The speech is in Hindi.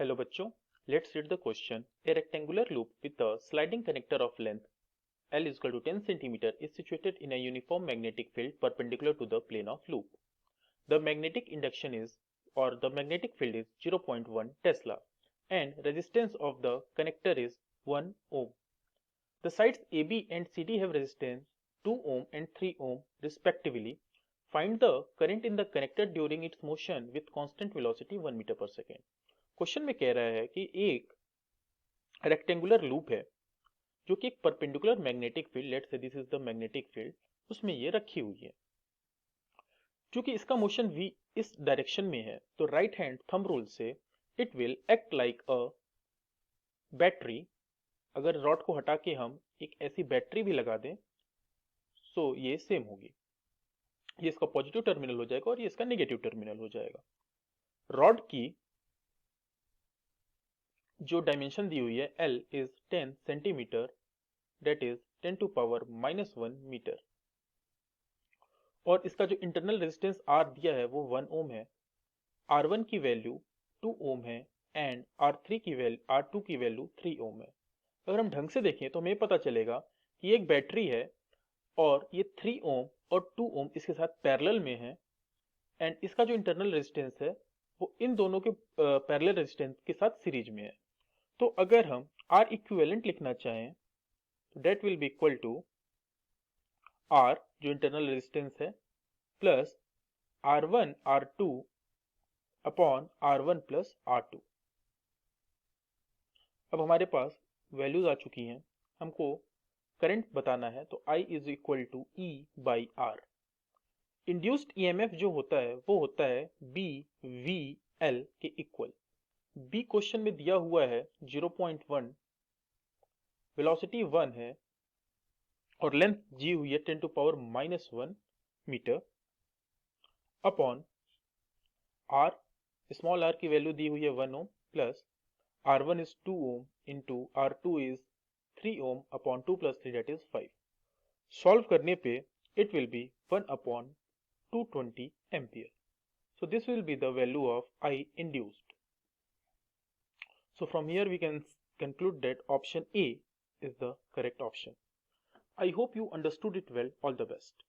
Hello बच्चों, let's read the question. A rectangular loop with a sliding connector of length L is equal to 10 cm is situated in a uniform magnetic field perpendicular to the plane of loop. The magnetic induction is or the magnetic field is 0.1 Tesla and resistance of the connector is 1 ohm. The sides AB and CD have resistance 2 ohm and 3 ohm respectively. Find the current in the connector during its motion with constant velocity 1 meter per second. Question में कह रहा है कि एक रेक्टेंगुलर लूप है जो कि एक perpendicular magnetic field, let's say this is the magnetic field, उसमें ये रखी हुई है। क्योंकि इसका मोशन v इस डायरेक्शन में है तो राइट हैंड थंब रूल से it will act like a battery. अगर रॉड को हटा के हम एक ऐसी बैटरी भी लगा दें तो ये सेम होगी। ये इसका पॉजिटिव टर्मिनल हो जाएगा और ये इसका नेगेटिव टर्मिनल हो जाएगा। रॉड की जो डायमेंशन दी हुई है L is 10 centimetre, that is 10 to power -1 metre, और इसका जो इंटरनल रेजिस्टेंस R दिया है वो 1 ओम है। R1 की वैल्यू 2 ओम है एंड R2 की वैल्यू 3 ओम है। अगर हम ढंग से देखें तो हमें पता चलेगा कि एक बैटरी है और ये 3 ओम और 2 ओम इसके साथ पैरेलल में है एंड इसका जो इंटरनल रेजिस्टेंस है वो इन दोनों के पैरेलल रेजिस्टेंस के साथ सीरीज में है। तो अगर हम R इक्विवेलेंट लिखना चाहें तो that will be equal to R जो इंटरनल रेजिस्टेंस है plus R1 R2 upon R1 plus R2। अब हमारे पास वैल्यूज आ चुकी हैं, हमको करंट बताना है तो I is equal to E by R। Induced EMF जो होता है वो होता है B V L के इक्वल। बी क्वेश्चन में दिया हुआ है 0.1, वेलोसिटी 1 है और लेंथ जी हुई है 10 to power -1 metre upon r, small r की वैल्यू दी हुई है 1 ohm plus R1 is 2 ohm into R2 is 3 ohm upon 2 plus 3 that is 5। Solve करने पे it will be 1 upon 220 ampere. So this will be the value of I induced. So from here we can conclude that option A is the correct option. I hope you understood it well. All the best.